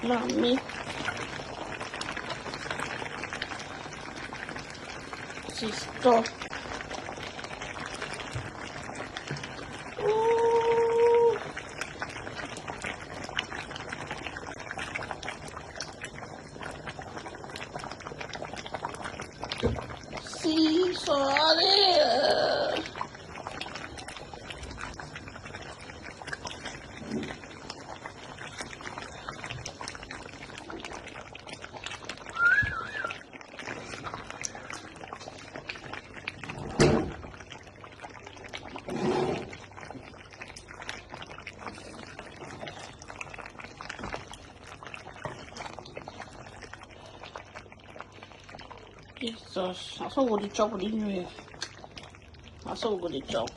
Mammi. Ci sto. Sì, sale. Jesus, I saw what the chop with the new. I saw what the chop.